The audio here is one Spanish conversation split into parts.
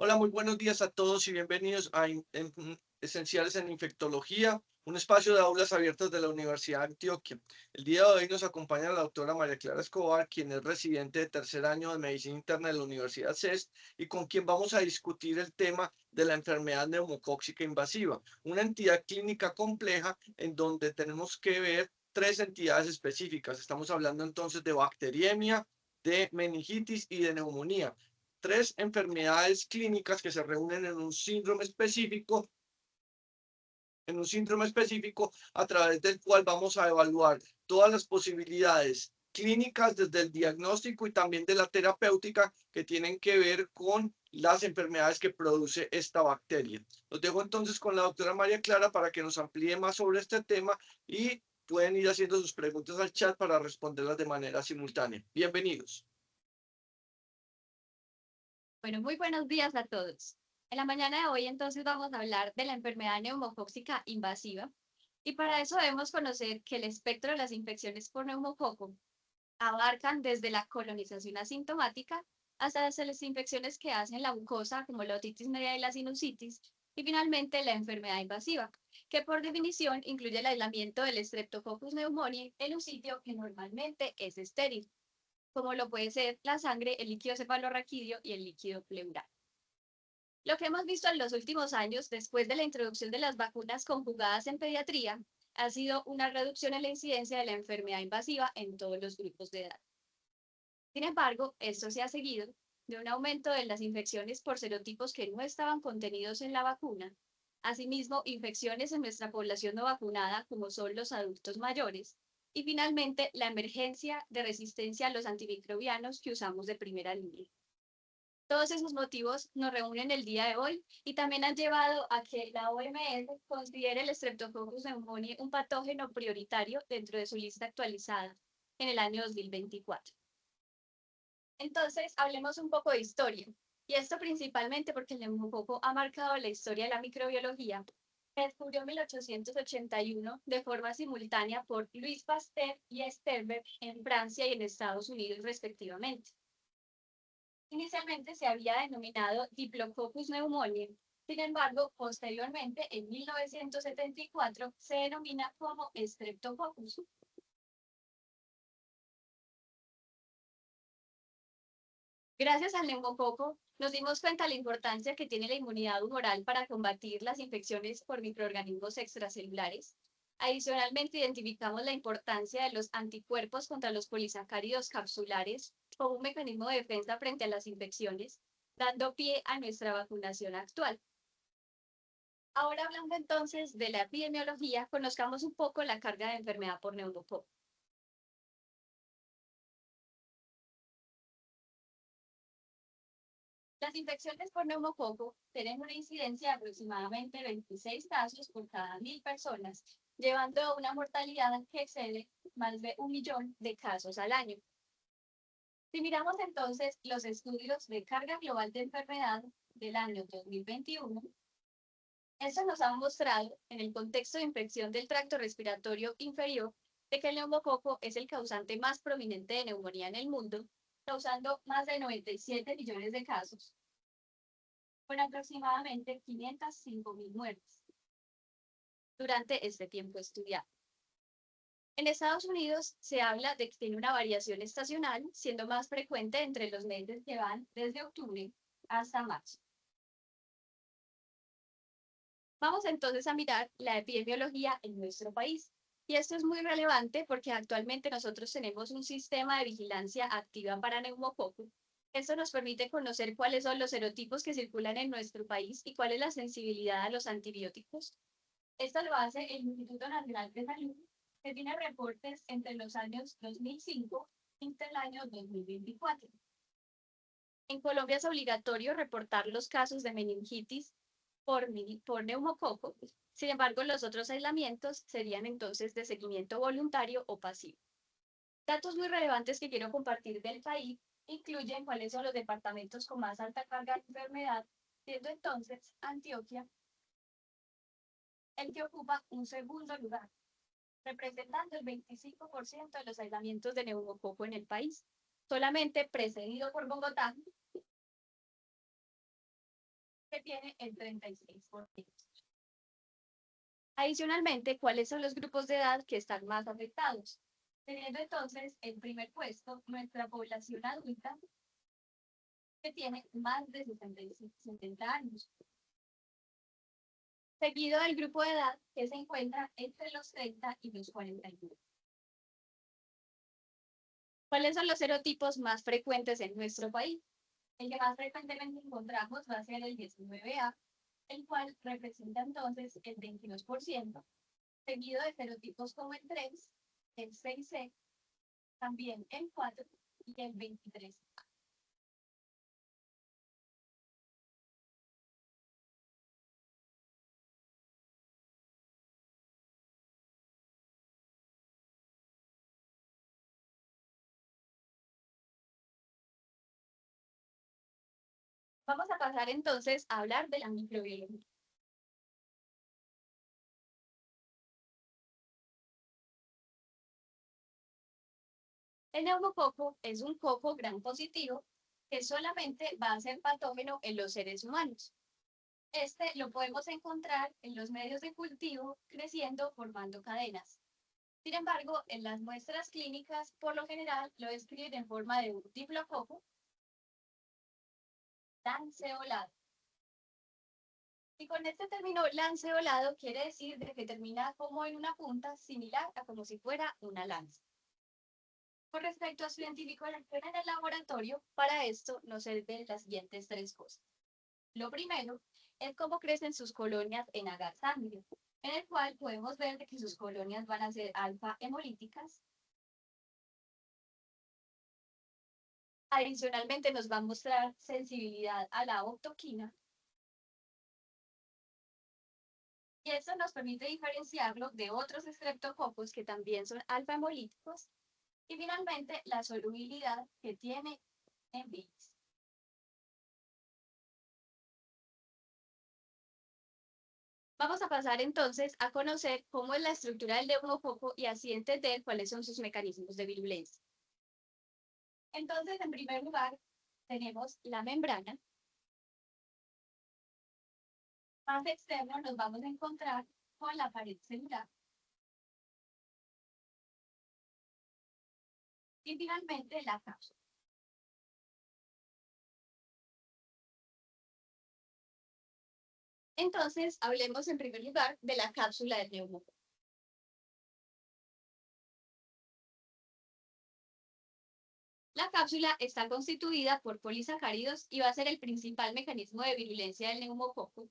Hola, muy buenos días a todos y bienvenidos a Esenciales en Infectología, un espacio de aulas abiertas de la Universidad de Antioquia. El día de hoy nos acompaña la doctora María Clara Escobar, quien es residente de tercer año de Medicina Interna de la Universidad CES y con quien vamos a discutir el tema de la enfermedad neumocóxica invasiva, una entidad clínica compleja en donde tenemos que ver tres entidades específicas. Estamos hablando entonces de bacteriemia, de meningitis y de neumonía, tres enfermedades clínicas que se reúnen en un síndrome específico a través del cual vamos a evaluar todas las posibilidades clínicas desde el diagnóstico y también de la terapéutica que tienen que ver con las enfermedades que produce esta bacteria. Los dejo entonces con la doctora María Clara para que nos amplíe más sobre este tema y pueden ir haciendo sus preguntas al chat para responderlas de manera simultánea. Bienvenidos. Bueno, muy buenos días a todos. En la mañana de hoy entonces vamos a hablar de la enfermedad neumocóxica invasiva y para eso debemos conocer que el espectro de las infecciones por neumococo abarcan desde la colonización asintomática hasta las infecciones que hacen la mucosa como la otitis media y la sinusitis y finalmente la enfermedad invasiva, que por definición incluye el aislamiento del Streptococcus pneumoniae en un sitio que normalmente es estéril, como lo puede ser la sangre, el líquido cefalorraquídeo y el líquido pleural. Lo que hemos visto en los últimos años, después de la introducción de las vacunas conjugadas en pediatría, ha sido una reducción en la incidencia de la enfermedad invasiva en todos los grupos de edad. Sin embargo, esto se ha seguido de un aumento de las infecciones por serotipos que no estaban contenidos en la vacuna, asimismo infecciones en nuestra población no vacunada, como son los adultos mayores, y finalmente la emergencia de resistencia a los antimicrobianos que usamos de primera línea. Todos esos motivos nos reúnen el día de hoy y también han llevado a que la OMS considere el Streptococcus pneumoniae un patógeno prioritario dentro de su lista actualizada en el año 2024. Entonces, hablemos un poco de historia. Y esto principalmente porque el neumococo ha marcado la historia de la microbiología. Se descubrió en 1881 de forma simultánea por Louis Pasteur y Sternberg en Francia y en Estados Unidos respectivamente. Inicialmente se había denominado Diplococcus pneumoniae. Sin embargo, posteriormente, en 1974, se denomina como Streptococcus. Gracias al neumococo, nos dimos cuenta de la importancia que tiene la inmunidad humoral para combatir las infecciones por microorganismos extracelulares. Adicionalmente, identificamos la importancia de los anticuerpos contra los polisacáridos capsulares como un mecanismo de defensa frente a las infecciones, dando pie a nuestra vacunación actual. Ahora hablando entonces de la epidemiología, conozcamos un poco la carga de enfermedad por neumococo. Las infecciones por neumococo tienen una incidencia de aproximadamente 26 casos por cada 1.000 personas, llevando a una mortalidad que excede más de 1 millón de casos al año. Si miramos entonces los estudios de carga global de enfermedad del año 2021, esto nos ha mostrado, en el contexto de infección del tracto respiratorio inferior, de que el neumococo es el causante más prominente de neumonía en el mundo, causando más de 97 millones de casos, con aproximadamente 505.000 muertes durante este tiempo estudiado. En Estados Unidos se habla de que tiene una variación estacional, siendo más frecuente entre los meses que van desde octubre hasta marzo. Vamos entonces a mirar la epidemiología en nuestro país. Y esto es muy relevante porque actualmente nosotros tenemos un sistema de vigilancia activa para neumococo. Esto nos permite conocer cuáles son los serotipos que circulan en nuestro país y cuál es la sensibilidad a los antibióticos. Esto lo hace el Instituto Nacional de Salud, que tiene reportes entre los años 2005 y el año 2024. En Colombia es obligatorio reportar los casos de meningitis por neumococo. Sin embargo, los otros aislamientos serían entonces de seguimiento voluntario o pasivo. Datos muy relevantes que quiero compartir del país incluyen cuáles son los departamentos con más alta carga de enfermedad, siendo entonces Antioquia el que ocupa un segundo lugar, representando el 25% de los aislamientos de neumococo en el país, solamente precedido por Bogotá, que tiene el 36%. Adicionalmente, ¿cuáles son los grupos de edad que están más afectados? Teniendo entonces el primer puesto nuestra población adulta, que tiene más de 70 años, seguido del grupo de edad que se encuentra entre los 30 y los 49. ¿Cuáles son los serotipos más frecuentes en nuestro país? El que más frecuentemente encontramos va a ser el 19A, el cual representa entonces el 22%, seguido de serotipos como el 3, el 6C, también el 4 y el 23. Vamos a pasar entonces a hablar de la microbiología. El neumococo es un coco gram positivo que solamente va a ser patógeno en los seres humanos. Este lo podemos encontrar en los medios de cultivo creciendo formando cadenas. Sin embargo, en las muestras clínicas, por lo general, lo describen en forma de un diplococo lanceolado. Y con este término lanceolado quiere decir de que termina como en una punta similar a como si fuera una lanza. Con respecto a su identificación en el laboratorio, para esto nos sirven las siguientes tres cosas. Lo primero es cómo crecen sus colonias en agar sangre, en el cual podemos ver que sus colonias van a ser alfa hemolíticas. Adicionalmente nos va a mostrar sensibilidad a la octoquina. Y eso nos permite diferenciarlo de otros estreptococos que también son alfa hemolíticos. Y finalmente la solubilidad que tiene en bilis. Vamos a pasar entonces a conocer cómo es la estructura del neumococo y así entender cuáles son sus mecanismos de virulencia. Entonces, en primer lugar, tenemos la membrana. Más externo nos vamos a encontrar con la pared celular. Y finalmente la cápsula. Entonces, hablemos en primer lugar de la cápsula del neumococo. La cápsula está constituida por polisacáridos y va a ser el principal mecanismo de virulencia del neumococo.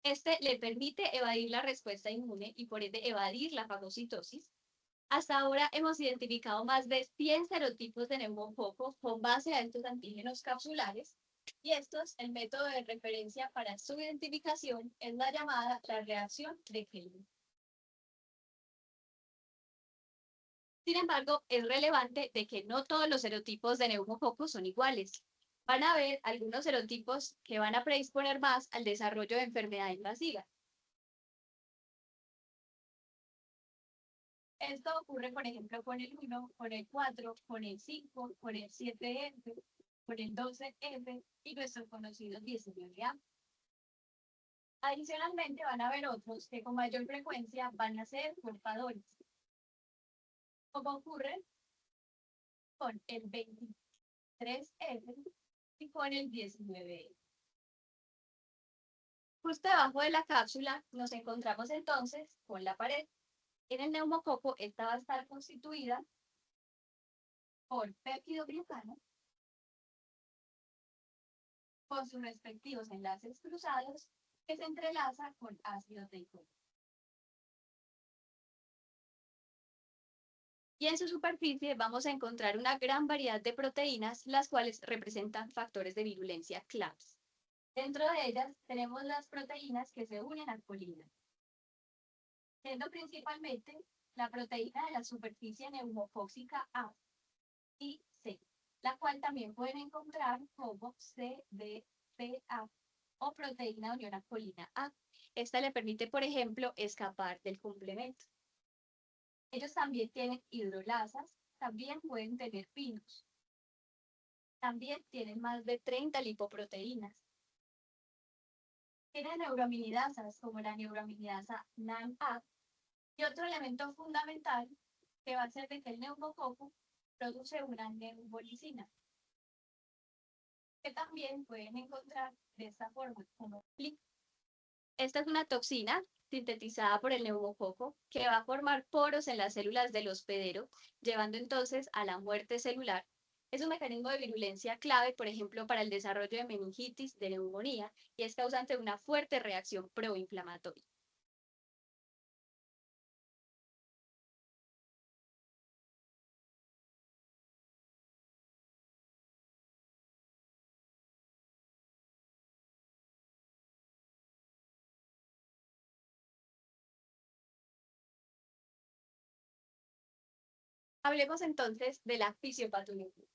Este le permite evadir la respuesta inmune y por ende evadir la fagocitosis. Hasta ahora hemos identificado más de 100 serotipos de neumococo con base a estos antígenos capsulares y el método de referencia para su identificación es la llamada la reacción de Kelvin. Sin embargo, es relevante de que no todos los serotipos de neumococo son iguales. Van a haber algunos serotipos que van a predisponer más al desarrollo de enfermedad invasiva. Esto ocurre, por ejemplo, con el 1, con el 4, con el 5, con el 7F, con el 12F y nuestros conocidos 19A. Adicionalmente, van a haber otros que con mayor frecuencia van a ser portadores, como ocurre con el 23F y con el 19F. Justo debajo de la cápsula nos encontramos entonces con la pared. En el neumococo, esta va a estar constituida por péptidoglucano con sus respectivos enlaces cruzados que se entrelaza con ácido teico. Y en su superficie vamos a encontrar una gran variedad de proteínas, las cuales representan factores de virulencia claves. Dentro de ellas tenemos las proteínas que se unen al colina, siendo principalmente la proteína de la superficie neumocóxica A y C, la cual también pueden encontrar como CDPA o proteína de unión alcolina A. Esta le permite, por ejemplo, escapar del complemento. Ellos también tienen hidrolasas, también pueden tener pinos. También tienen más de 30 lipoproteínas. Tiene neuroaminidasas como la neuroaminidasa NAMA y otro elemento fundamental que va a ser de que el neumococo produce una neumolicina, que también pueden encontrar de esta forma como clic. Esta es una toxina sintetizada por el neumococo que va a formar poros en las células del hospedero, llevando entonces a la muerte celular. Es un mecanismo de virulencia clave, por ejemplo, para el desarrollo de meningitis, de neumonía, y es causante de una fuerte reacción proinflamatoria. Hablemos entonces de la fisiopatología.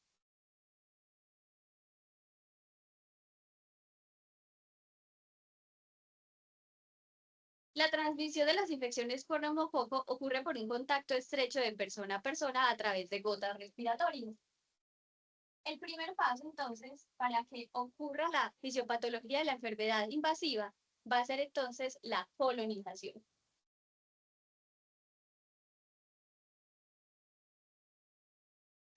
La transmisión de las infecciones por neumococo ocurre por un contacto estrecho de persona a persona a través de gotas respiratorias. El primer paso, entonces, para que ocurra la fisiopatología de la enfermedad invasiva va a ser entonces la colonización.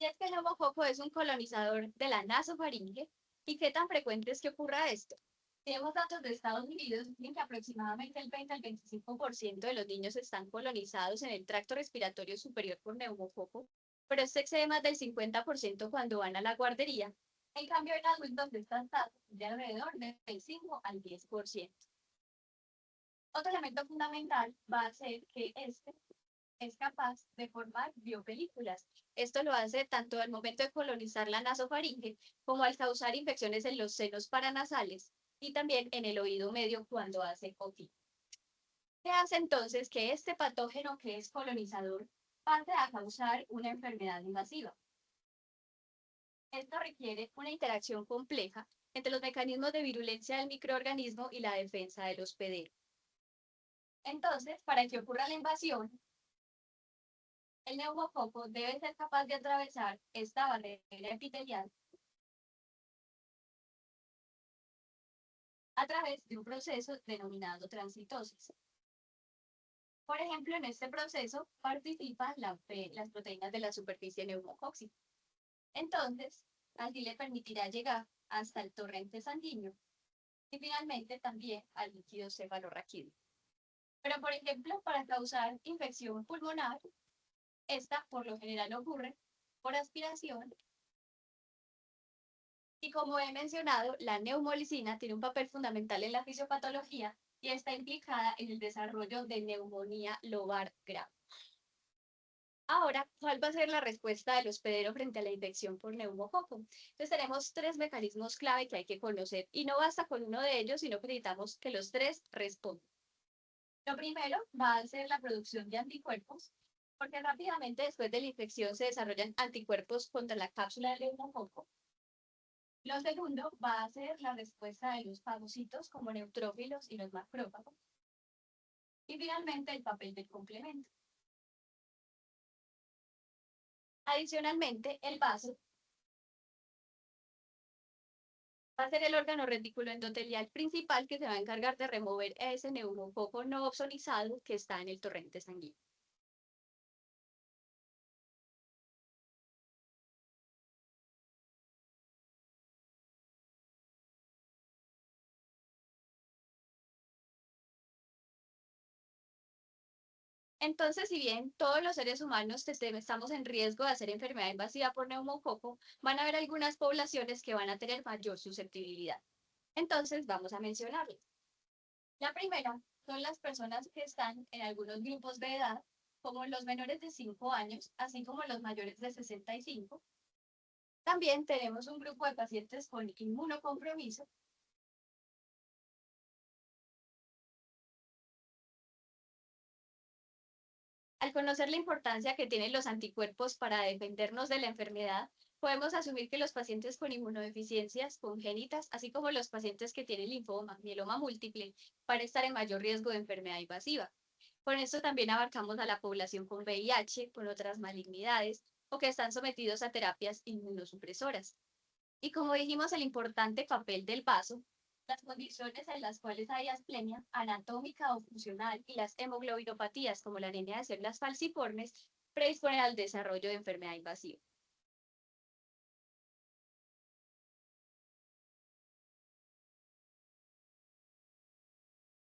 Y es que el neumococo es un colonizador de la nasofaringe. ¿Y qué tan frecuente es que ocurra esto? Tenemos datos de Estados Unidos en que aproximadamente el 20 al 25% de los niños están colonizados en el tracto respiratorio superior por neumococo, pero este excede más del 50% cuando van a la guardería. En cambio, en adultos estas tasas de alrededor del 5 al 10%. Otro elemento fundamental va a ser que este es capaz de formar biopelículas. Esto lo hace tanto al momento de colonizar la nasofaringe como al causar infecciones en los senos paranasales y también en el oído medio cuando hace otitis. ¿Qué hace entonces que este patógeno que es colonizador pase a causar una enfermedad invasiva? Esto requiere una interacción compleja entre los mecanismos de virulencia del microorganismo y la defensa del hospedero. Entonces, para que ocurra la invasión, el neumococo debe ser capaz de atravesar esta barrera epitelial a través de un proceso denominado transitosis. Por ejemplo, en este proceso participan las proteínas de la superficie neumocóxica. Entonces, así le permitirá llegar hasta el torrente sanguíneo y finalmente también al líquido cefalorraquídeo. Pero, por ejemplo, para causar infección pulmonar, esta por lo general ocurre por aspiración. Y como he mencionado, la neumolicina tiene un papel fundamental en la fisiopatología y está implicada en el desarrollo de neumonía lobar grave. Ahora, ¿cuál va a ser la respuesta del hospedero frente a la infección por neumococo? Entonces tenemos tres mecanismos clave que hay que conocer y no basta con uno de ellos, sino que necesitamos que los tres respondan. Lo primero va a ser la producción de anticuerpos, porque rápidamente después de la infección se desarrollan anticuerpos contra la cápsula del neumococo. Lo segundo va a ser la respuesta de los fagocitos como neutrófilos y los macrófagos. Y finalmente el papel del complemento. Adicionalmente, el vaso va a ser el órgano reticulo endotelial principal que se va a encargar de remover ese neumococo no opsonizado que está en el torrente sanguíneo. Entonces, si bien todos los seres humanos estamos en riesgo de hacer enfermedad invasiva por neumococo, van a haber algunas poblaciones que van a tener mayor susceptibilidad. Entonces, vamos a mencionarlas. La primera son las personas que están en algunos grupos de edad, como los menores de 5 años, así como los mayores de 65. También tenemos un grupo de pacientes con inmunocompromiso. Al conocer la importancia que tienen los anticuerpos para defendernos de la enfermedad, podemos asumir que los pacientes con inmunodeficiencias congénitas, así como los pacientes que tienen linfoma, mieloma múltiple, van a estar en mayor riesgo de enfermedad invasiva. Con esto también abarcamos a la población con VIH, con otras malignidades o que están sometidos a terapias inmunosupresoras. Y como dijimos, el importante papel del vaso, Las condiciones en las cuales hay asplenia anatómica o funcional y las hemoglobinopatías, como la anemia de células falciformes, predisponen al desarrollo de enfermedad invasiva.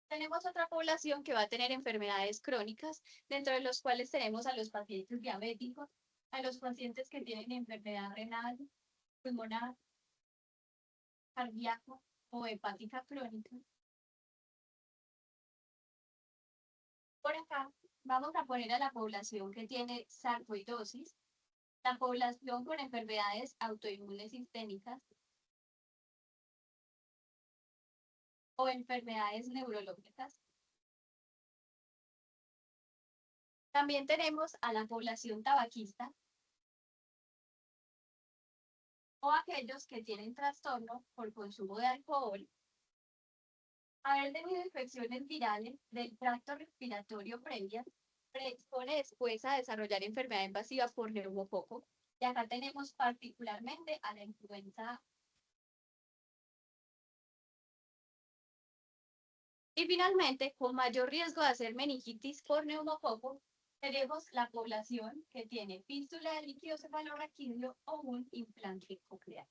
Tenemos otra población que va a tener enfermedades crónicas, dentro de los cuales tenemos a los pacientes diabéticos, a los pacientes que tienen enfermedad renal, pulmonar, cardíaco o hepática crónica. Por acá vamos a poner a la población que tiene sarcoidosis, la población con enfermedades autoinmunes sistémicas o enfermedades neurológicas. También tenemos a la población tabaquista o aquellos que tienen trastorno por consumo de alcohol, haber tenido infecciones virales del tracto respiratorio previas, predispone después a desarrollar enfermedad invasiva por neumococo. Y acá tenemos particularmente a la influenza. Y finalmente, con mayor riesgo de hacer meningitis por neumococo, tenemos la población que tiene fístula de líquido cefalorraquídeo o un implante coclear.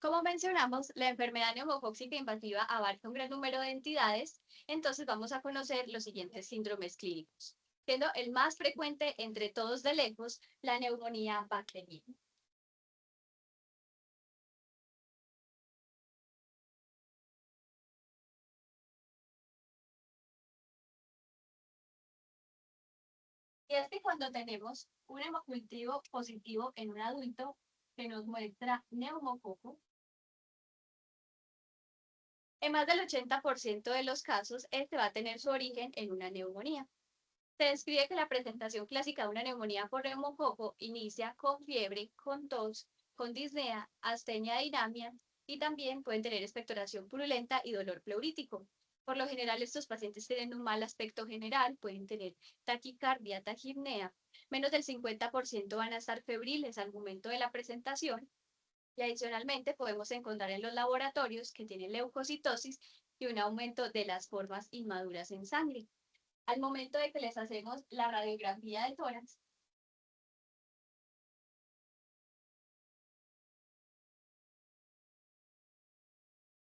Como mencionamos, la enfermedad neumocóxica invasiva abarca un gran número de entidades, entonces vamos a conocer los siguientes síndromes clínicos, siendo el más frecuente entre todos de lejos la neumonía bacteriana. Y es que cuando tenemos un hemocultivo positivo en un adulto que nos muestra neumococo, en más del 80% de los casos, este va a tener su origen en una neumonía. Se describe que la presentación clásica de una neumonía por neumococo inicia con fiebre, con tos, con disnea, astenia dinámica y también pueden tener expectoración purulenta y dolor pleurítico. Por lo general, estos pacientes tienen un mal aspecto general, pueden tener taquicardia, tagipnea, menos del 50% van a estar febriles al momento de la presentación y adicionalmente podemos encontrar en los laboratorios que tienen leucocitosis y un aumento de las formas inmaduras en sangre. Al momento de que les hacemos la radiografía de tórax,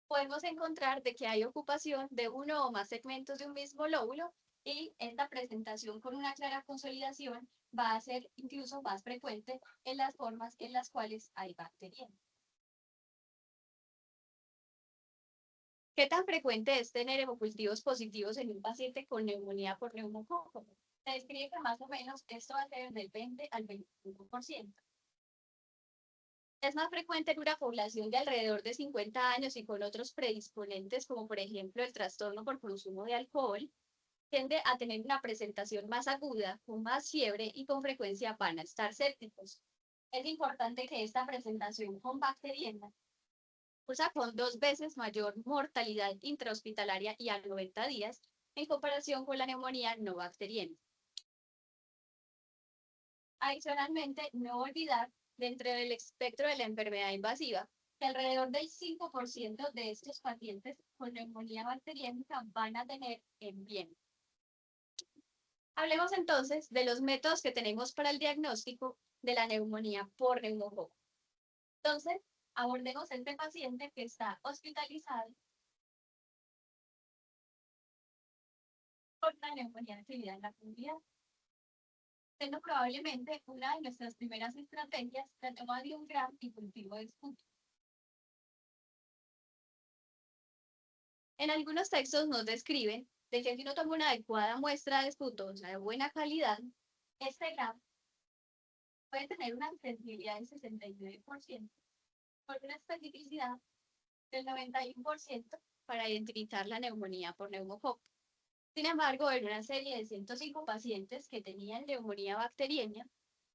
podemos encontrar de que hay ocupación de uno o más segmentos de un mismo lóbulo y esta presentación con una clara consolidación va a ser incluso más frecuente en las formas en las cuales hay bacterias. ¿Qué tan frecuente es tener hemocultivos positivos en un paciente con neumonía por neumococo? Se describe que más o menos esto va a ser del 20 al 25%. Es más frecuente en una población de alrededor de 50 años y con otros predisponentes, como por ejemplo el trastorno por consumo de alcohol, tiende a tener una presentación más aguda, con más fiebre y con frecuencia van a estar sépticos. Es importante que esta presentación con bacteriana cursa con 2 veces mayor mortalidad intrahospitalaria y a 90 días en comparación con la neumonía no bacteriana. Adicionalmente, no olvidar, dentro del espectro de la enfermedad invasiva, que alrededor del 5% de estos pacientes con neumonía bacteriana van a tener en bien. Hablemos entonces de los métodos que tenemos para el diagnóstico de la neumonía por neumococo. Entonces, abordemos este paciente que está hospitalizado por una neumonía definida en la comunidad, siendo probablemente una de nuestras primeras estrategias la toma de un gram y cultivo de esputo. En algunos textos nos describen de que si uno toma una adecuada muestra de esputo, o sea, de buena calidad, este gram puede tener una sensibilidad del 69% por una especificidad del 91% para identificar la neumonía por neumococo. Sin embargo, en una serie de 105 pacientes que tenían neumonía bacteriana,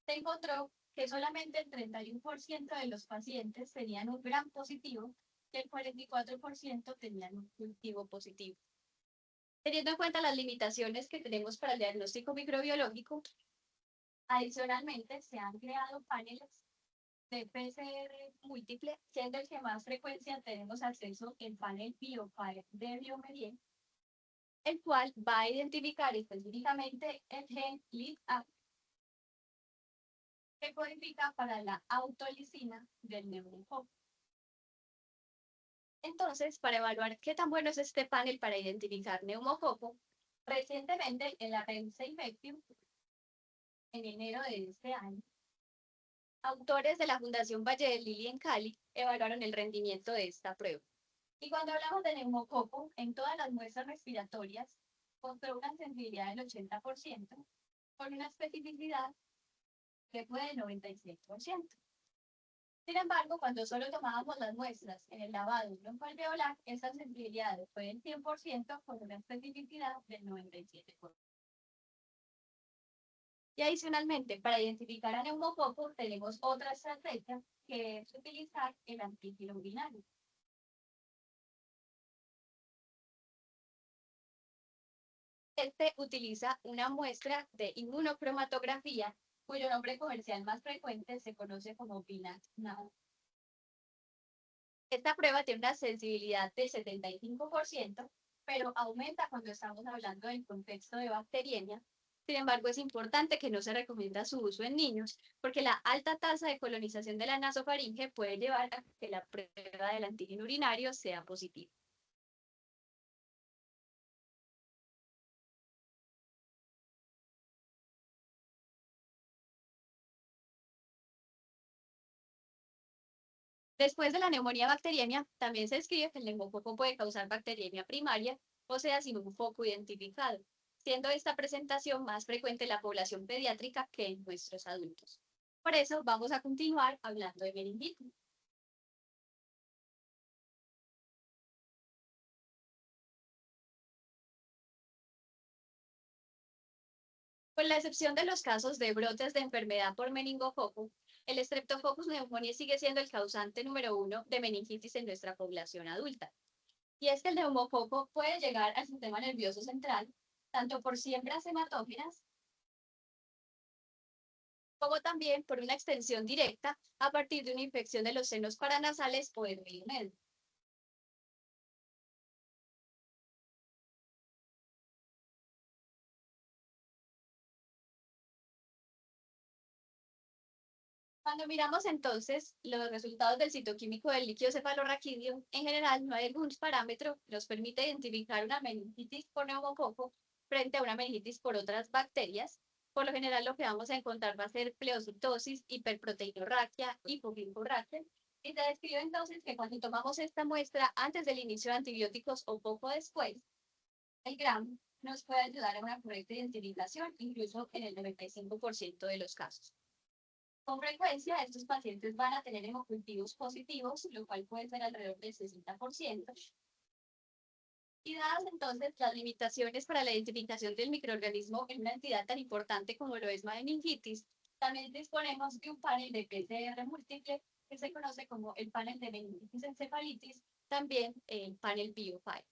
se encontró que solamente el 31% de los pacientes tenían un gram positivo y el 44% tenían un cultivo positivo. Teniendo en cuenta las limitaciones que tenemos para el diagnóstico microbiológico, adicionalmente se han creado paneles de PCR múltiple, siendo el que más frecuencia tenemos acceso el panel BioFire de Biomedien, el cual va a identificar específicamente el gen LID-A que codifica para la autolicina del neumococo. Entonces, para evaluar qué tan bueno es este panel para identificar neumococo, recientemente en la revista Infectium, en enero de este año, autores de la Fundación Valle del Lili en Cali evaluaron el rendimiento de esta prueba. Y cuando hablamos de neumococo, en todas las muestras respiratorias, mostró una sensibilidad del 80%, con una especificidad que fue del 97%. Sin embargo, cuando solo tomábamos las muestras en el lavado broncoalveolar, esa sensibilidad fue del 100% con una especificidad del 97%. Y adicionalmente, para identificar a neumococo, tenemos otra estrategia que es utilizar el antígeno urinario. Este utiliza una muestra de inmunocromatografía, cuyo nombre comercial más frecuente se conoce como BINAC-NAO. Esta prueba tiene una sensibilidad del 75%, pero aumenta cuando estamos hablando del contexto de bacteriemia. Sin embargo, es importante que no se recomienda su uso en niños, porque la alta tasa de colonización de la nasofaringe puede llevar a que la prueba del antígeno urinario sea positiva. Después de la neumonía bacteriemia, también se describe que el neumococo puede causar bacteriemia primaria, o sea, sin un foco identificado, siendo esta presentación más frecuente en la población pediátrica que en nuestros adultos. Por eso vamos a continuar hablando de meningitis. Con la excepción de los casos de brotes de enfermedad por meningococo, el Streptococcus pneumoniae sigue siendo el causante número 1 de meningitis en nuestra población adulta. Y es que el neumococo puede llegar al sistema nervioso central, tanto por siembras hematógenas, como también por una extensión directa a partir de una infección de los senos paranasales o del medio medio. Cuando miramos entonces los resultados del citoquímico del líquido cefalorraquídeo, en general no hay algún parámetro que nos permita identificar una meningitis por neumococo frente a una meningitis por otras bacterias. Por lo general lo que vamos a encontrar va a ser pleocitosis, hiperproteinorraquia, hipoglicurraquia. Y se describe entonces que cuando tomamos esta muestra antes del inicio de antibióticos o poco después, el GRAM nos puede ayudar a una correcta identificación, incluso en el 95% de los casos. Con frecuencia, estos pacientes van a tener hemocultivos positivos, lo cual puede ser alrededor del 60%. Y dadas entonces las limitaciones para la identificación del microorganismo en una entidad tan importante como lo es meningitis, también disponemos de un panel de PCR múltiple que se conoce como el panel de meningitis encefalitis, también el panel BioFire.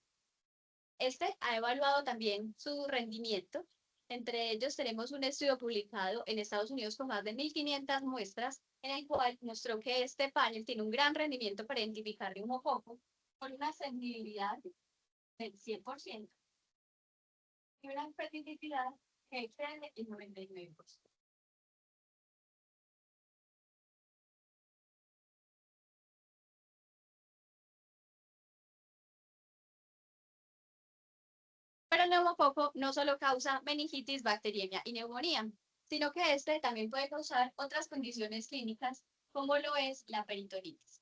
Este ha evaluado también su rendimiento. Entre ellos tenemos un estudio publicado en Estados Unidos con más de 1.500 muestras, en el cual mostró que este panel tiene un gran rendimiento para identificar neumococo con una sensibilidad del 100% y una especificidad que excede el 99%. Pero el neumococo no solo causa meningitis, bacteriemia y neumonía, sino que este también puede causar otras condiciones clínicas, como lo es la peritonitis.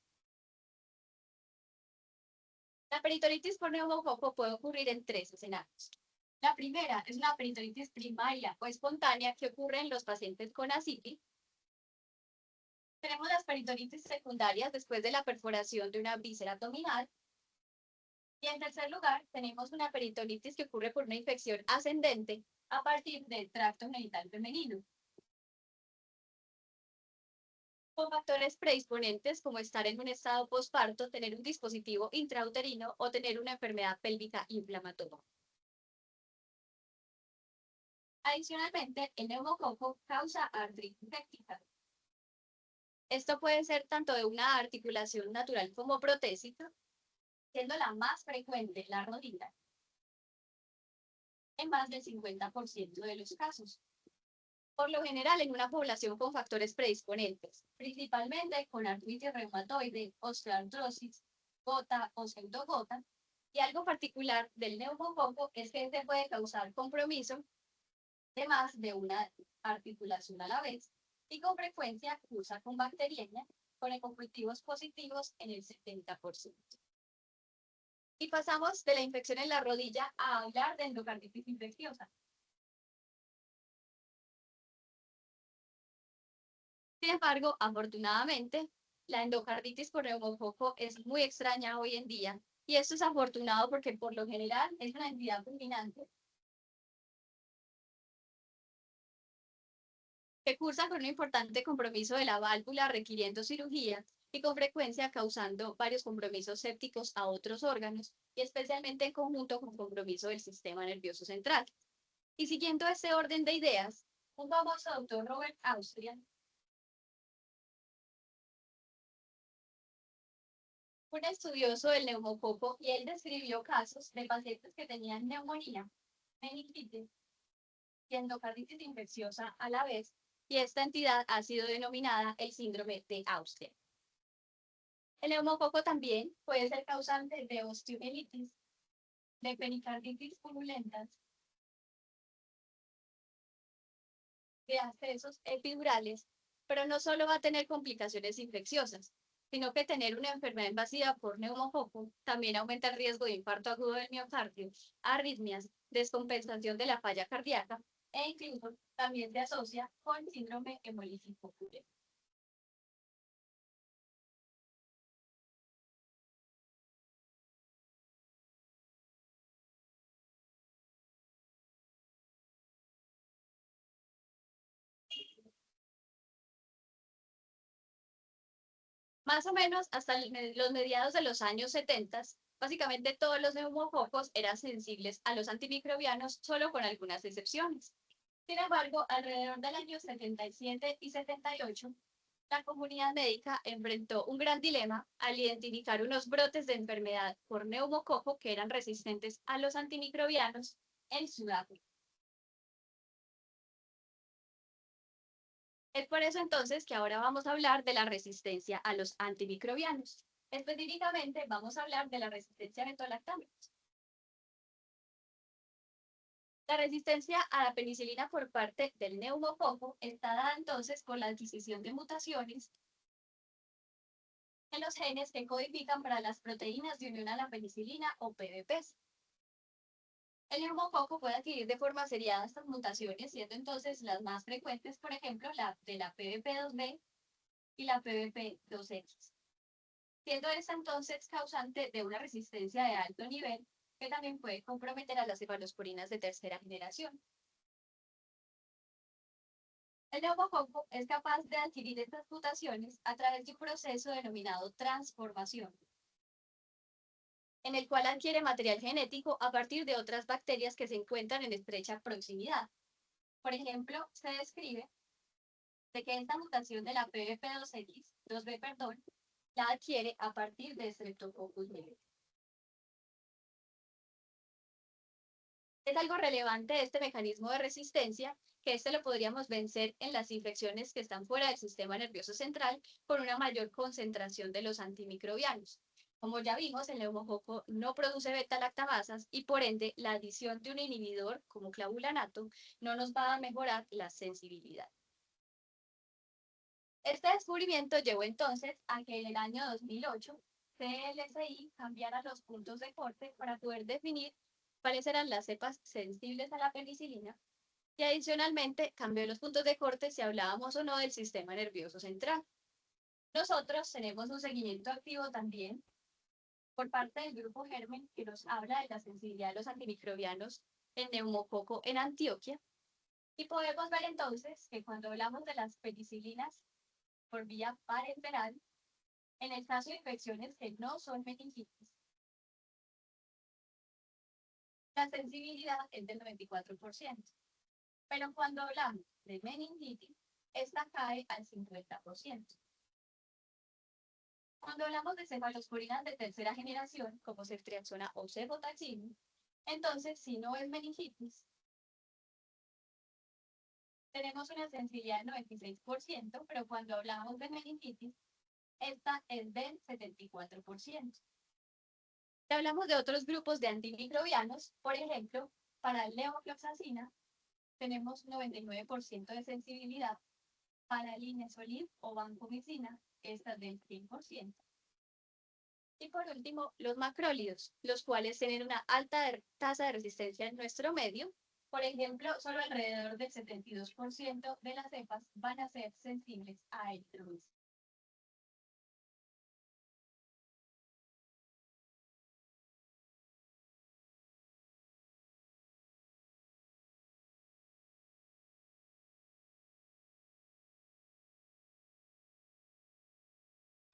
La peritonitis por neumococo puede ocurrir en tres escenarios. La primera es una peritonitis primaria o espontánea que ocurre en los pacientes con ascitis. Tenemos las peritonitis secundarias después de la perforación de una víscera abdominal. Y en tercer lugar, tenemos una peritonitis que ocurre por una infección ascendente a partir del tracto genital femenino. Con factores predisponentes como estar en un estado posparto, tener un dispositivo intrauterino o tener una enfermedad pélvica inflamatoria. Adicionalmente, el neumococo causa artritis infectiva. Esto puede ser tanto de una articulación natural como protésica, siendo la más frecuente la rodilla, en más del 50% de los casos. Por lo general, en una población con factores predisponentes, principalmente con artritis reumatoide, osteoartrosis, gota o pseudogota, y algo particular del neumococo es que este puede causar compromiso de más de una articulación a la vez y con frecuencia cursa con bacteriemia, con ecocultivos positivos en el 70%. Y pasamos de la infección en la rodilla a hablar de endocarditis infecciosa. Sin embargo, afortunadamente, la endocarditis por neumococo es muy extraña hoy en día, y esto es afortunado porque por lo general es una entidad fulminante que cursa con un importante compromiso de la válvula requiriendo cirugía y con frecuencia causando varios compromisos sépticos a otros órganos y especialmente en conjunto con compromiso del sistema nervioso central. Y siguiendo este orden de ideas, un famoso doctor Robert Austrian, un estudioso del neumococo, y él describió casos de pacientes que tenían neumonía, meningitis y endocarditis infecciosa a la vez, y esta entidad ha sido denominada el síndrome de Austrian. El neumococo también puede ser causante de osteomielitis, de pericarditis purulentas, de accesos epidurales, pero no solo va a tener complicaciones infecciosas, sino que tener una enfermedad invasiva por neumococo también aumenta el riesgo de infarto agudo del miocardio, arritmias, descompensación de la falla cardíaca e incluso también se asocia con síndrome hemolítico púreo. Más o menos hasta los mediados de los años 70, básicamente todos los neumococos eran sensibles a los antimicrobianos, solo con algunas excepciones. Sin embargo, alrededor del año 77 y 78, la comunidad médica enfrentó un gran dilema al identificar unos brotes de enfermedad por neumococo que eran resistentes a los antimicrobianos en Sudáfrica. Es por eso entonces que ahora vamos a hablar de la resistencia a los antimicrobianos. Específicamente vamos a hablar de la resistencia a bentolactamas. La resistencia a la penicilina por parte del neumococo está dada entonces por la adquisición de mutaciones en los genes que codifican para las proteínas de unión a la penicilina o PBPs. El neumococo puede adquirir de forma seriada estas mutaciones, siendo entonces las más frecuentes, por ejemplo, la de la PBP2B y la PBP2X, siendo esta entonces causante de una resistencia de alto nivel que también puede comprometer a las cefalosporinas de tercera generación. El neumococo es capaz de adquirir estas mutaciones a través de un proceso denominado transformación, en el cual adquiere material genético a partir de otras bacterias que se encuentran en estrecha proximidad. Por ejemplo, se describe de que esta mutación de la PBP2X, 2B, perdón, la adquiere a partir de Streptococcus mirex. Es algo relevante este mecanismo de resistencia, que este lo podríamos vencer en las infecciones que están fuera del sistema nervioso central con una mayor concentración de los antimicrobianos. Como ya vimos, el neumococo no produce beta-lactamasas y por ende la adición de un inhibidor como clavulanato no nos va a mejorar la sensibilidad. Este descubrimiento llevó entonces a que en el año 2008 CLSI cambiara los puntos de corte para poder definir cuáles eran las cepas sensibles a la penicilina y adicionalmente cambió los puntos de corte si hablábamos o no del sistema nervioso central. Nosotros tenemos un seguimiento activo también por parte del grupo Germen que nos habla de la sensibilidad de los antimicrobianos en neumococo en Antioquia y podemos ver entonces que cuando hablamos de las penicilinas por vía parenteral en el caso de infecciones que no son meningitis. La sensibilidad es del 94%, pero cuando hablamos de meningitis, esta cae al 50%. Cuando hablamos de cefalosporinas de tercera generación, como ceftriaxona o cefotaxime, entonces si no es meningitis, tenemos una sensibilidad del 96%, pero cuando hablamos de meningitis, esta es del 74%. Si hablamos de otros grupos de antimicrobianos, por ejemplo, para levofloxacina, tenemos 99% de sensibilidad. Para linezolid o vancomicina, esta es del 100%. Y por último, los macrólidos, los cuales tienen una alta tasa de resistencia en nuestro medio. Por ejemplo, solo alrededor del 72% de las cepas van a ser sensibles a eritromicina.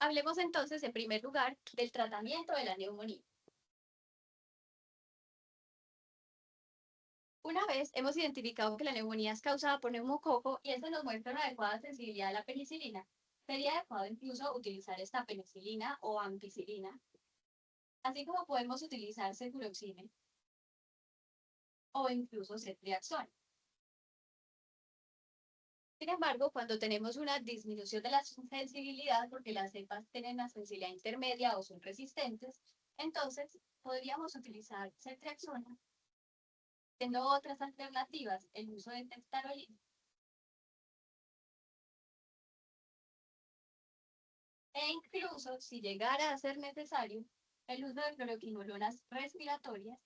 Hablemos entonces, en primer lugar, del tratamiento de la neumonía. Una vez hemos identificado que la neumonía es causada por neumococo y esto nos muestra una adecuada sensibilidad a la penicilina, sería adecuado incluso utilizar esta penicilina o ampicilina, así como podemos utilizar cefuroxime o incluso ceftriaxona. Sin embargo, cuando tenemos una disminución de la sensibilidad, porque las cepas tienen una sensibilidad intermedia o son resistentes, entonces podríamos utilizar ceftriaxona, teniendo otras alternativas, el uso de teftarolina. E incluso, si llegara a ser necesario, el uso de fluoroquinolonas respiratorias,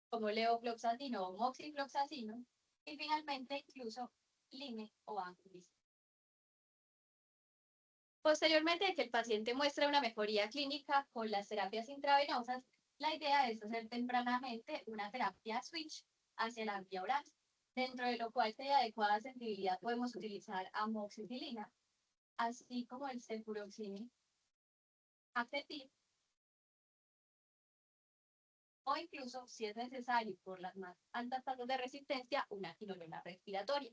como levofloxacino o moxifloxacino, y finalmente incluso line o vancomicina. Posteriormente de que el paciente muestra una mejoría clínica con las terapias intravenosas, la idea es hacer tempranamente una terapia switch hacia la vía oral, dentro de lo cual, si de adecuada sensibilidad, podemos utilizar amoxicilina, así como el cefuroxime, acetib, o incluso, si es necesario, por las más altas tasas de resistencia, una quinolona respiratoria.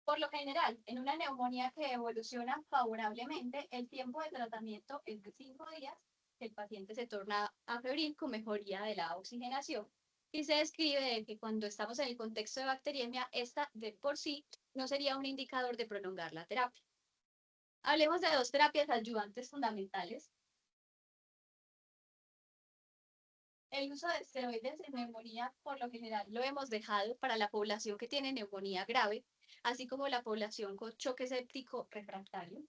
Por lo general, en una neumonía que evoluciona favorablemente, el tiempo de tratamiento es de 5 días, el paciente se torna afebril con mejoría de la oxigenación, y se describe que cuando estamos en el contexto de bacteriemia, esta de por sí no sería un indicador de prolongar la terapia. Hablemos de dos terapias adyuvantes fundamentales. El uso de esteroides en neumonía, por lo general, lo hemos dejado para la población que tiene neumonía grave, así como la población con choque séptico refractario.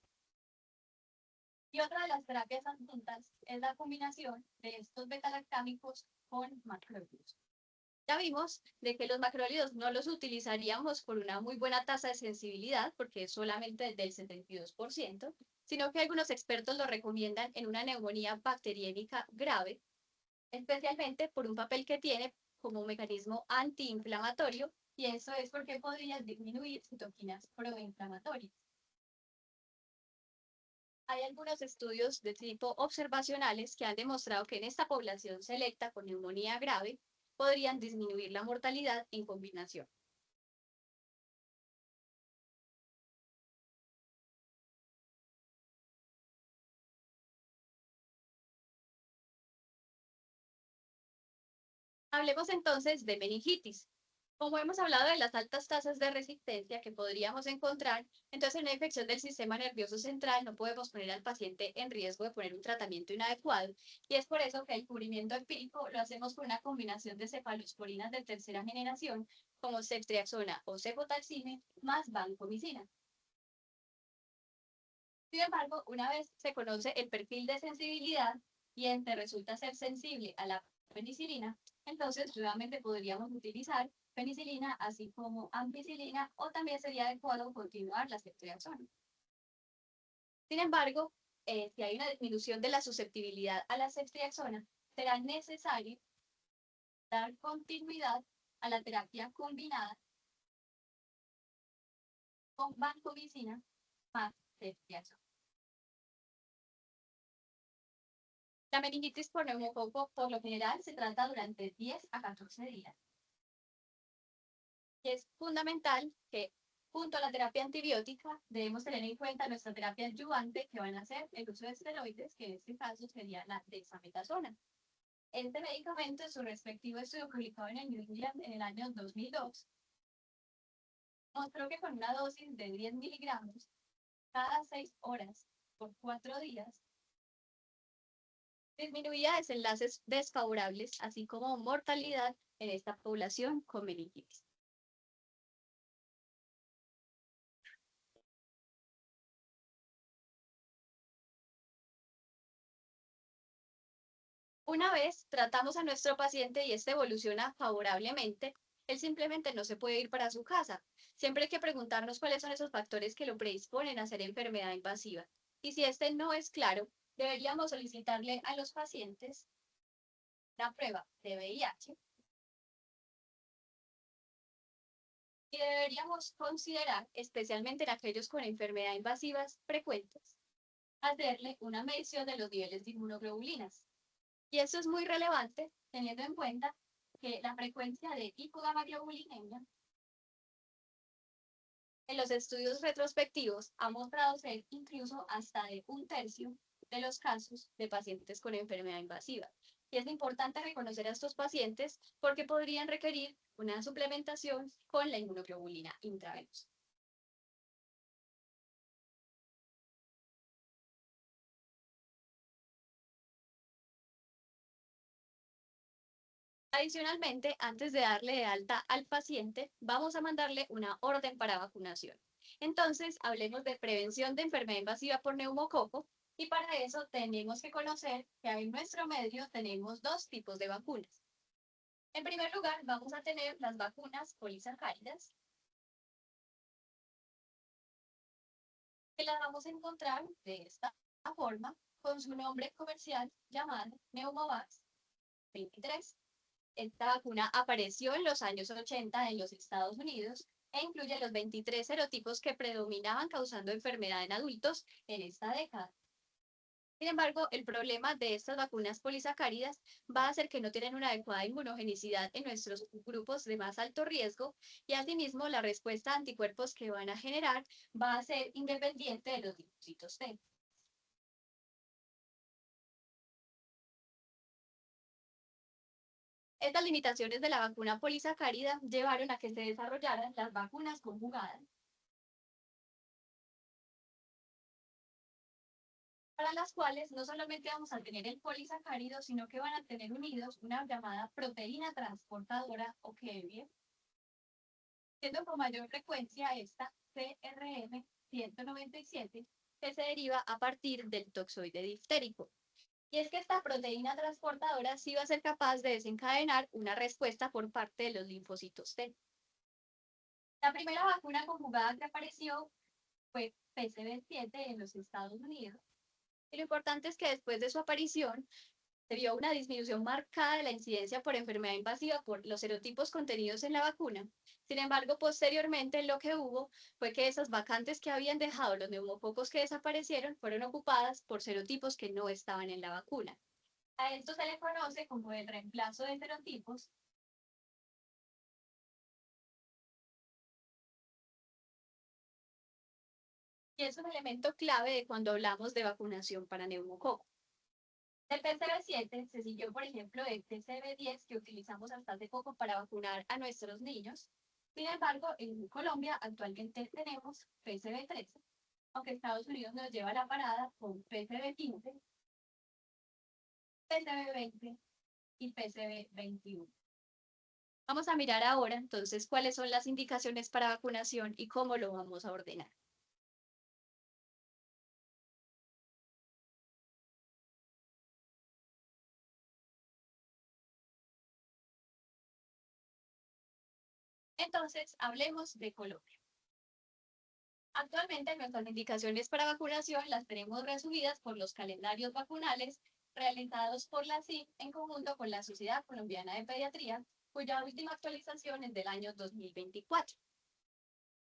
Y otra de las terapias adjuntas es la combinación de estos beta-lactámicos con macrólidos. Ya vimos de que los macrólidos no los utilizaríamos por una muy buena tasa de sensibilidad, porque es solamente del 72%, sino que algunos expertos lo recomiendan en una neumonía bacteriémica grave, especialmente por un papel que tiene como mecanismo antiinflamatorio, y eso es porque podría disminuir citoquinas proinflamatorias. Hay algunos estudios de tipo observacionales que han demostrado que en esta población selecta con neumonía grave podrían disminuir la mortalidad en combinación. Hablemos entonces de meningitis. Como hemos hablado de las altas tasas de resistencia que podríamos encontrar, entonces en una infección del sistema nervioso central no podemos poner al paciente en riesgo de poner un tratamiento inadecuado, y es por eso que el cubrimiento empírico lo hacemos con una combinación de cefalosporinas de tercera generación, como ceftriaxona o cefotaxime, más vancomicina. Sin embargo, una vez se conoce el perfil de sensibilidad y este resulta ser sensible a la penicilina, entonces nuevamente podríamos utilizar penicilina, así como ampicilina, o también sería adecuado continuar la ceftriaxona. Sin embargo, si hay una disminución de la susceptibilidad a la ceftriaxona, será necesario dar continuidad a la terapia combinada con vancomicina más ceftriaxona. La meningitis por neumococo por lo general se trata durante 10 a 14 días. Y es fundamental que, junto a la terapia antibiótica, debemos tener en cuenta nuestra terapia adyuvante, que van a ser el uso de esteroides, que en este caso sería la dexametasona. Este medicamento, en su respectivo estudio publicado en el New England en el año 2002, mostró que con una dosis de 10 miligramos cada 6 horas por 4 días, disminuía desenlaces desfavorables, así como mortalidad en esta población con meningitis. Una vez tratamos a nuestro paciente y este evoluciona favorablemente, él simplemente no se puede ir para su casa. Siempre hay que preguntarnos cuáles son esos factores que lo predisponen a hacer enfermedad invasiva. Y si este no es claro, deberíamos solicitarle a los pacientes una prueba de VIH y deberíamos considerar, especialmente en aquellos con enfermedad invasivas frecuentes, hacerle una medición de los niveles de inmunoglobulinas. Y eso es muy relevante teniendo en cuenta que la frecuencia de hipogamaglobulinemia en los estudios retrospectivos ha mostrado ser incluso hasta de 1/3 de los casos de pacientes con enfermedad invasiva. Y es importante reconocer a estos pacientes porque podrían requerir una suplementación con la inmunoglobulina intravenosa. Adicionalmente, antes de darle de alta al paciente, vamos a mandarle una orden para vacunación. Entonces, hablemos de prevención de enfermedad invasiva por neumococo y para eso tenemos que conocer que en nuestro medio tenemos dos tipos de vacunas. En primer lugar, vamos a tener las vacunas polisacáridas, que las vamos a encontrar de esta forma con su nombre comercial llamado Pneumovax 23. Esta vacuna apareció en los años 80 en los Estados Unidos e incluye los 23 serotipos que predominaban causando enfermedad en adultos en esta década. Sin embargo, el problema de estas vacunas polisacáridas va a ser que no tienen una adecuada inmunogenicidad en nuestros grupos de más alto riesgo y asimismo la respuesta a anticuerpos que van a generar va a ser independiente de los linfocitos T. Estas limitaciones de la vacuna polisacárida llevaron a que se desarrollaran las vacunas conjugadas, para las cuales no solamente vamos a tener el polisacárido, sino que van a tener unidos una llamada proteína transportadora o KEVIE, siendo con mayor frecuencia esta CRM197, que se deriva a partir del toxoide diftérico. Y es que esta proteína transportadora sí va a ser capaz de desencadenar una respuesta por parte de los linfocitos T. La primera vacuna conjugada que apareció fue PCV7 en los Estados Unidos. Y lo importante es que después de su aparición se vio una disminución marcada de la incidencia por enfermedad invasiva por los serotipos contenidos en la vacuna. Sin embargo, posteriormente lo que hubo fue que esas vacantes que habían dejado los neumococos que desaparecieron fueron ocupadas por serotipos que no estaban en la vacuna. A esto se le conoce como el reemplazo de serotipos. Y es un elemento clave de cuando hablamos de vacunación para neumococo. Del PCV7 se siguió, por ejemplo, el PCV10 que utilizamos hasta hace poco para vacunar a nuestros niños. Sin embargo, en Colombia actualmente tenemos PCV13, aunque Estados Unidos nos lleva la parada con PCV15, PCV20 y PCV21. Vamos a mirar ahora entonces cuáles son las indicaciones para vacunación y cómo lo vamos a ordenar. Entonces, hablemos de Colombia. Actualmente nuestras indicaciones para vacunación las tenemos resumidas por los calendarios vacunales realizados por la SIC en conjunto con la Sociedad Colombiana de Pediatría, cuya última actualización es del año 2024.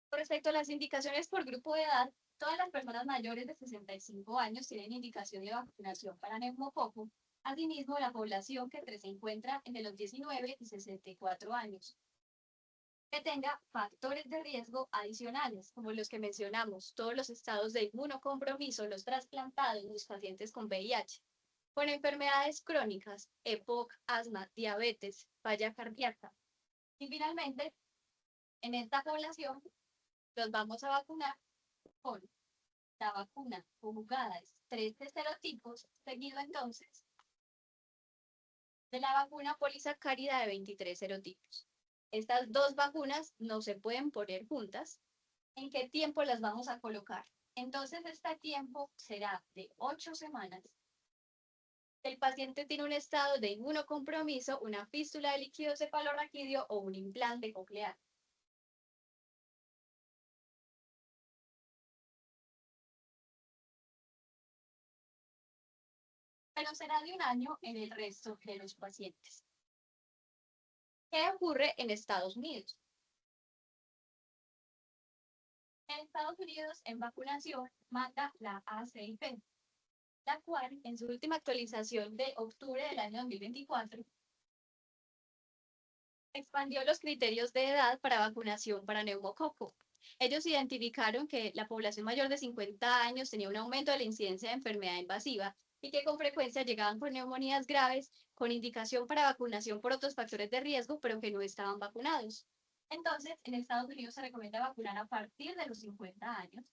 Con respecto a las indicaciones por grupo de edad, todas las personas mayores de 65 años tienen indicación de vacunación para neumococo. Asimismo, la población que se encuentra entre los 19 y 64 años, que tenga factores de riesgo adicionales, como los que mencionamos, todos los estados de inmunocompromiso, los trasplantados, los pacientes con VIH, con enfermedades crónicas, EPOC, asma, diabetes, falla cardíaca. Y finalmente, en esta población los vamos a vacunar con la vacuna conjugada de 3 serotipos, seguido entonces de la vacuna polisacárida de 23 serotipos. Estas dos vacunas no se pueden poner juntas. ¿En qué tiempo las vamos a colocar? Entonces, este tiempo será de 8 semanas. El paciente tiene un estado de inmunocompromiso, una fístula de líquido cefalorraquídeo o un implante coclear. Pero será de un año en el resto de los pacientes. ¿Qué ocurre en Estados Unidos? En Estados Unidos, en vacunación, manda la ACIP, la cual, en su última actualización de octubre del año 2024, expandió los criterios de edad para vacunación para neumococo. Ellos identificaron que la población mayor de 50 años tenía un aumento de la incidencia de enfermedad invasiva y que con frecuencia llegaban con neumonías graves con indicación para vacunación por otros factores de riesgo, pero que no estaban vacunados. Entonces, en Estados Unidos se recomienda vacunar a partir de los 50 años.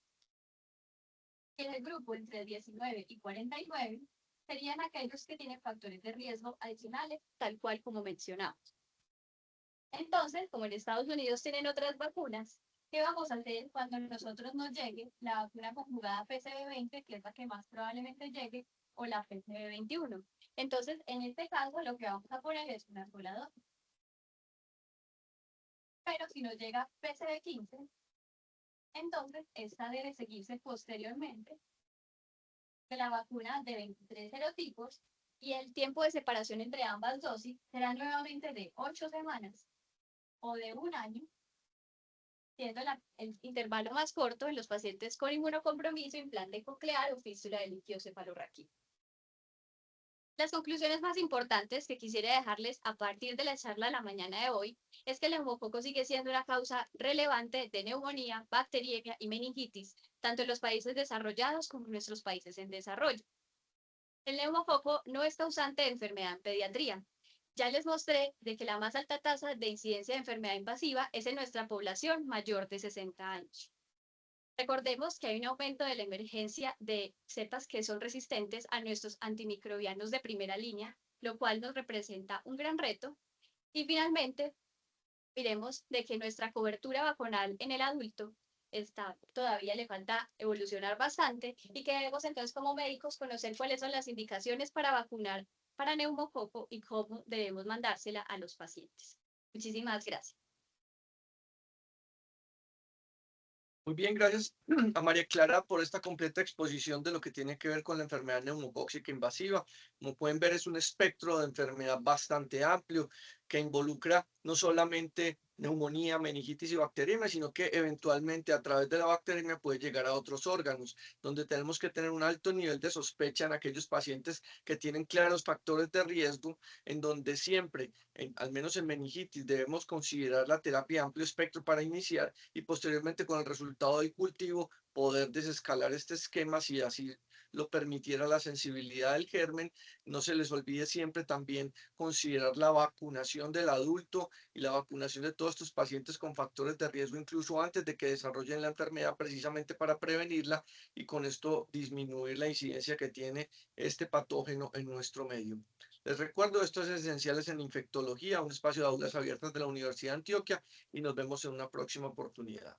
En el grupo entre 19 y 49 serían aquellos que tienen factores de riesgo adicionales, tal cual como mencionamos. Entonces, como en Estados Unidos tienen otras vacunas, ¿qué vamos a hacer cuando nosotros nos llegue la vacuna conjugada PCV20, que es la que más probablemente llegue, o la PCV21? Entonces, en este caso, lo que vamos a poner es una sola dosis. Pero si nos llega PCV15, entonces esta debe seguirse posteriormente de la vacuna de 23 serotipos y el tiempo de separación entre ambas dosis será nuevamente de 8 semanas o de un año, siendo el intervalo más corto en los pacientes con inmunocompromiso, implante coclear o fístula de líquido cefalorraquídeo. Las conclusiones más importantes que quisiera dejarles a partir de la charla de la mañana de hoy es que el neumococo sigue siendo una causa relevante de neumonía, bacteriemia y meningitis, tanto en los países desarrollados como en nuestros países en desarrollo. El neumococo no es causante de enfermedad en pediatría. Ya les mostré de que la más alta tasa de incidencia de enfermedad invasiva es en nuestra población mayor de 60 años. Recordemos que hay un aumento de la emergencia de cepas que son resistentes a nuestros antimicrobianos de primera línea, lo cual nos representa un gran reto. Y finalmente, miremos de que nuestra cobertura vacunal en el adulto todavía le falta evolucionar bastante y que debemos entonces como médicos conocer cuáles son las indicaciones para vacunar para neumococo y cómo debemos mandársela a los pacientes. Muchísimas gracias. Muy bien, gracias a María Clara por esta completa exposición de lo que tiene que ver con la enfermedad neumocóxica invasiva. Como pueden ver, es un espectro de enfermedad bastante amplio que involucra no solamente neumonía, meningitis y bacteriemia, sino que eventualmente a través de la bacteriemia puede llegar a otros órganos, donde tenemos que tener un alto nivel de sospecha en aquellos pacientes que tienen claros factores de riesgo, en donde siempre, al menos en meningitis, debemos considerar la terapia amplio espectro para iniciar y posteriormente con el resultado del cultivo poder desescalar este esquema si así lo permitiera la sensibilidad del germen. No se les olvide siempre también considerar la vacunación del adulto y la vacunación de todos estos pacientes con factores de riesgo incluso antes de que desarrollen la enfermedad, precisamente para prevenirla y con esto disminuir la incidencia que tiene este patógeno en nuestro medio. Les recuerdo, esto es Esenciales en Infectología, un espacio de aulas abiertas de la Universidad de Antioquia, y nos vemos en una próxima oportunidad.